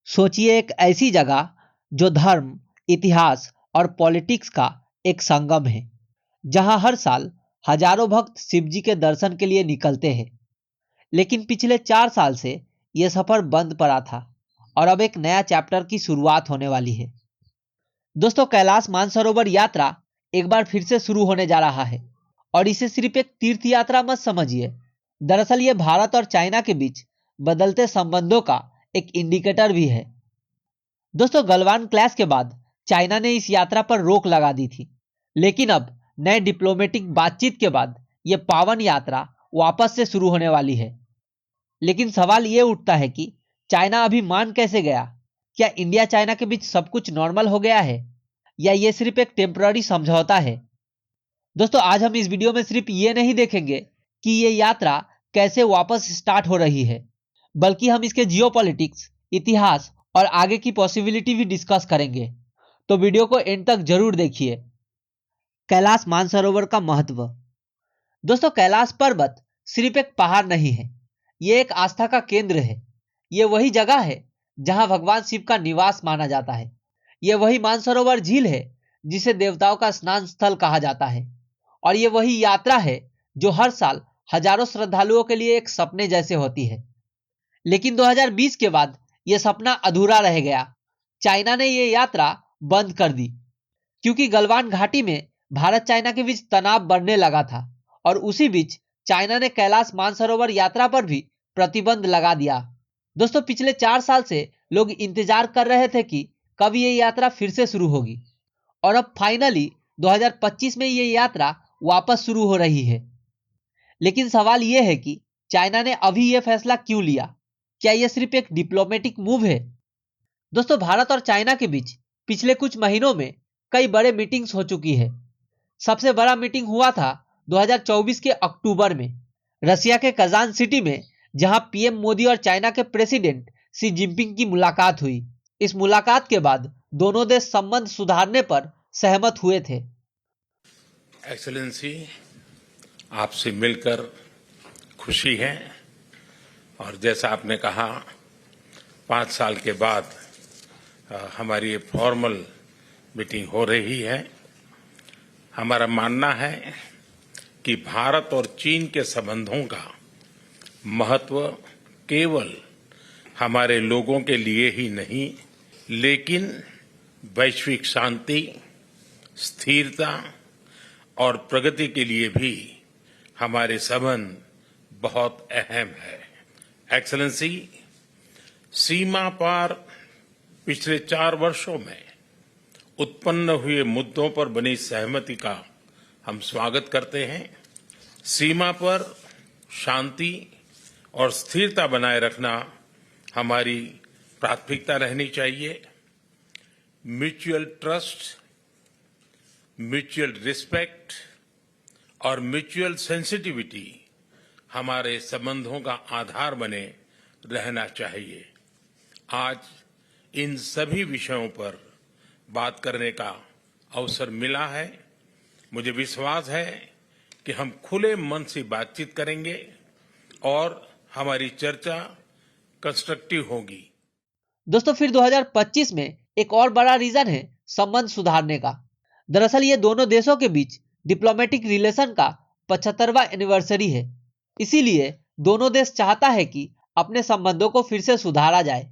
सोचिए एक ऐसी जगह जो धर्म, इतिहास और पॉलिटिक्स का एक संगम है, जहां हर साल हजारों भक्त शिव जी के दर्शन के लिए निकलते हैं। लेकिन पिछले 4 साल से यह सफर बंद पड़ा था और अब एक नया चैप्टर की शुरुआत होने वाली है। दोस्तों, कैलाश मानसरोवर यात्रा एक बार फिर से शुरू होने जा रहा है और इसे सिर्फ एक तीर्थ यात्रा मत समझिए। दरअसल ये भारत और चाइना के बीच बदलते संबंधों का एक इंडिकेटर भी है। दोस्तों, गलवान क्लैश के बाद चाइना ने इस यात्रा पर रोक लगा दी थी, लेकिन अब नए डिप्लोमेटिक बातचीत के बाद यह पावन यात्रा वापस से शुरू होने वाली है। लेकिन सवाल यह उठता है कि चाइना अभी मान कैसे गया? क्या इंडिया चाइना के बीच सब कुछ नॉर्मल हो गया है या यह सिर्फ एक टेम्पररी समझौता है? दोस्तों, आज हम इस वीडियो में सिर्फ ये नहीं देखेंगे कि यह यात्रा कैसे वापस स्टार्ट हो रही है, बल्कि हम इसके जियोपॉलिटिक्स, इतिहास और आगे की पॉसिबिलिटी भी डिस्कस करेंगे। तो वीडियो को एंड तक जरूर देखिए। कैलाश मानसरोवर का महत्व। दोस्तों, कैलाश पर्वत सिर्फ एक पहाड़ नहीं है, यह एक आस्था का केंद्र है। यह वही जगह है जहां भगवान शिव का निवास माना जाता है। यह वही मानसरोवर झील है जिसे देवताओं का स्नान स्थल कहा जाता है। और यह वही यात्रा है जो हर साल हजारों श्रद्धालुओं के लिए एक सपने जैसे होती है। लेकिन 2020 के बाद यह सपना अधूरा रह गया। चाइना ने यह यात्रा बंद कर दी क्योंकि गलवान घाटी में भारत चाइना के बीच तनाव बढ़ने लगा था और उसी बीच चाइना ने कैलाश मानसरोवर यात्रा पर भी प्रतिबंध लगा दिया। दोस्तों, पिछले 4 साल से लोग इंतजार कर रहे थे कि कब यह यात्रा फिर से शुरू होगी और अब फाइनली 2025 में यह यात्रा वापस शुरू हो रही है। लेकिन सवाल यह है कि चाइना ने अभी यह फैसला क्यों लिया? क्या यह सिर्फ एक डिप्लोमेटिक मूव है? दोस्तों, भारत और चाइना के बीच पिछले कुछ महीनों में कई बड़े मीटिंग्स हो चुकी है। सबसे बड़ा मीटिंग हुआ था 2024 के अक्टूबर में रसिया के कजान सिटी में, जहां पीएम मोदी और चाइना के प्रेसिडेंट शी जिनपिंग की मुलाकात हुई। इस मुलाकात के बाद दोनों देश संबंध सुधारने पर सहमत हुए थे। एक्सेलेंसी, आपसे मिलकर खुशी है और जैसा आपने कहा 5 साल के बाद हमारी ये फॉर्मल मीटिंग हो रही है। हमारा मानना है कि भारत और चीन के संबंधों का महत्व केवल हमारे लोगों के लिए ही नहीं, लेकिन वैश्विक शांति, स्थिरता और प्रगति के लिए भी हमारे संबंध बहुत अहम है। एक्सेलेंसी, सीमा पार पिछले 4 वर्षों में उत्पन्न हुए मुद्दों पर बनी सहमति का हम स्वागत करते हैं। सीमा पर शांति और स्थिरता बनाए रखना हमारी प्राथमिकता रहनी चाहिए। म्यूचुअल ट्रस्ट, म्यूचुअल रिस्पेक्ट और म्यूचुअल सेंसिटिविटी हमारे संबंधों का आधार बने रहना चाहिए। आज इन सभी विषयों पर बात करने का अवसर मिला है। मुझे विश्वास है कि हम खुले मन से बातचीत करेंगे और हमारी चर्चा कंस्ट्रक्टिव होगी। दोस्तों, फिर 2025 में एक और बड़ा रीजन है संबंध सुधारने का। दरअसल ये दोनों देशों के बीच डिप्लोमेटिक रिलेशन का 75वां एनिवर्सरी है। इसीलिए दोनों देश चाहता है कि अपने संबंधों को फिर से सुधारा जाए।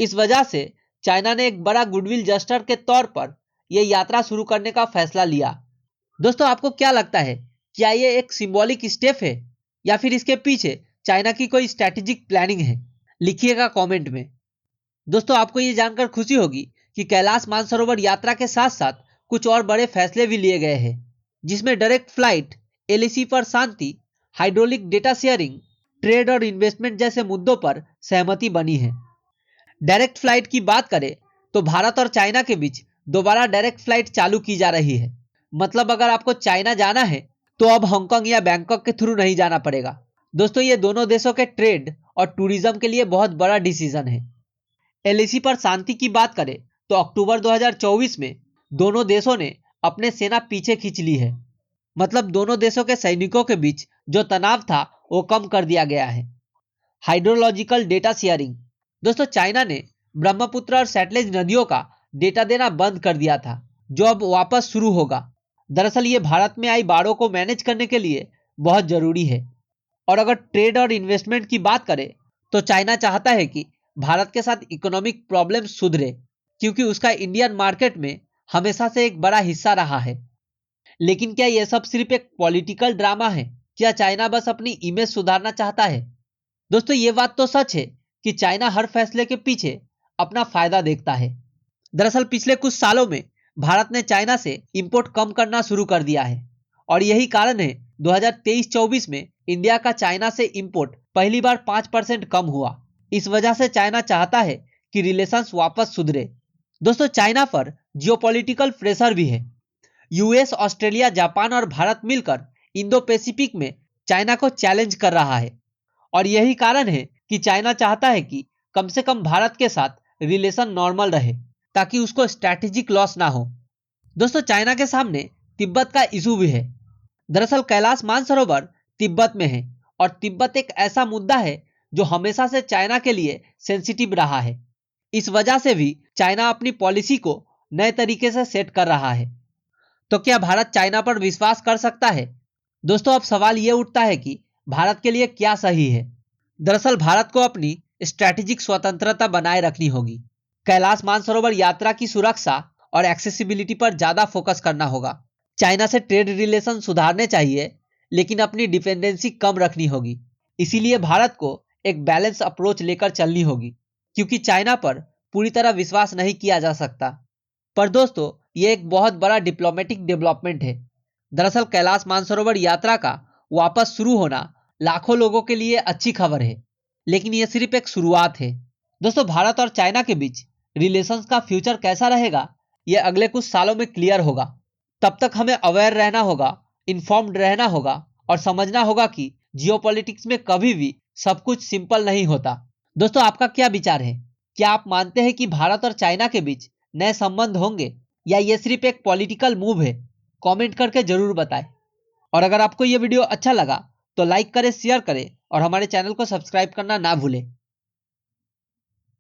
इस वजह से चाइना ने एक बड़ा गुडविल जेस्चर के तौर पर यह यात्रा शुरू करने का फैसला लिया। दोस्तों, आपको क्या लगता है, क्या यह एक सिंबॉलिक स्टेप है या फिर इसके पीछे चाइना की कोई स्ट्रैटेजिक प्लानिंग है? लिखिएगा कमेंट में। दोस्तों, आपको यह जानकर खुशी होगी कि कैलाश मानसरोवर यात्रा के साथ साथ कुछ और बड़े फैसले भी लिए गए हैं, जिसमें डायरेक्ट फ्लाइट, एलएसी पर शांति, हाइड्रोलिक डेटा शेयरिंग, ट्रेड और इन्वेस्टमेंट जैसे मुद्दों पर सहमति बनी है। डायरेक्ट फ्लाइट की बात करें तो भारत और चाइना के बीच दोबारा डायरेक्ट फ्लाइट चालू की जा रही है। मतलब अगर आपको चाइना जाना है तो अब हांगकांग या बैंकॉक के थ्रू नहीं जाना पड़ेगा। दोस्तों, ये दोनों देशों के ट्रेड और टूरिज्म के लिए बहुत बड़ा डिसीजन है। एलएसी पर शांति की बात करें तो अक्टूबर 2024 में दोनों देशों ने अपने सेना पीछे खींच ली है। मतलब दोनों देशों के सैनिकों के बीच जो तनाव था वो कम कर दिया गया है। Hydrological data sharing. दोस्तों, चाइना ने ब्रह्मपुत्र और सतलुज नदियों का डेटा देना बंद कर दिया था, जो अब वापस शुरू होगा। दरअसल ये भारत में आई बाढ़ों को मैनेज करने के लिए बहुत जरूरी है। और अगर ट्रेड और इन्वेस्टमेंट की बात करें तो चाइना चाहता है कि भारत के साथ इकोनॉमिक प्रॉब्लम सुधरे, क्योंकि उसका इंडियन मार्केट में हमेशा से एक बड़ा हिस्सा रहा है। लेकिन क्या यह सब सिर्फ एक पॉलिटिकल ड्रामा है? क्या चाइना बस अपनी इमेज सुधारना चाहता है? दोस्तों, ये बात तो सच है कि चाइना हर फैसले के पीछे अपना फायदा देखता है। दरअसल पिछले कुछ सालों में भारत ने चाइना से इंपोर्ट कम करना शुरू कर दिया है, और यही कारण है 2023-24 में इंडिया का चाइना से इंपोर्ट पहली बार 5% कम हुआ। इस वजह से चाइना चाहता है कि रिलेशंस वापस सुधरे। दोस्तों, चाइना पर जियोपॉलिटिकल प्रेशर भी है। यूएस, ऑस्ट्रेलिया, जापान और भारत मिलकर इंडो पैसिफिक में चाइना को चैलेंज कर रहा है, और यही कारण है कि चाइना चाहता है कि कम से कम भारत के साथ रिलेशन नॉर्मल रहे, ताकि उसको स्ट्रैटेजिक लॉस ना हो। दोस्तों, चाइना के सामने तिब्बत का इशू भी है। दरअसल कैलाश मानसरोवर तिब्बत में है, और तिब्बत एक ऐसा मुद्दा है जो हमेशा से चाइना के लिए सेंसिटिव रहा है। इस वजह से भी चाइना अपनी पॉलिसी को नए तरीके से सेट कर रहा है। तो क्या भारत चाइना पर विश्वास कर सकता है? दोस्तों, अब सवाल यह उठता है कि भारत के लिए क्या सही है। दरअसल भारत को अपनी स्ट्रैटेजिक स्वतंत्रता बनाए रखनी होगी। कैलाश मानसरोवर यात्रा की सुरक्षा और एक्सेसिबिलिटी पर ज्यादा फोकस करना होगा। चाइना से ट्रेड रिलेशन सुधारने चाहिए, लेकिन अपनी डिपेंडेंसी कम रखनी होगी। इसीलिए भारत को एक बैलेंस अप्रोच लेकर चलनी होगी, क्योंकि चाइना पर पूरी तरह विश्वास नहीं किया जा सकता। पर दोस्तों, ये एक बहुत बड़ा डिप्लोमेटिक डेवलपमेंट है। दरअसल कैलाश मानसरोवर यात्रा का वापस शुरू होना लाखों लोगों के लिए अच्छी खबर है, लेकिन यह सिर्फ एक शुरुआत है। दोस्तों, भारत और चाइना के बीच रिलेशंस का फ्यूचर कैसा रहेगा, यह अगले कुछ सालों में क्लियर होगा। तब तक हमें अवेयर रहना होगा, इन्फॉर्म्ड रहना होगा, और समझना होगा कि जियोपॉलिटिक्स में कभी भी सब कुछ सिंपल नहीं होता। दोस्तों, आपका क्या विचार है? क्या आप मानते हैं कि भारत और चाइना के बीच नए संबंध होंगे, या ये सिर्फ एक पॉलिटिकल मूव है? कमेंट करके जरूर बताएं। और अगर आपको ये वीडियो अच्छा लगा तो लाइक करें, शेयर करें और हमारे चैनल को सब्सक्राइब करना ना भूलें।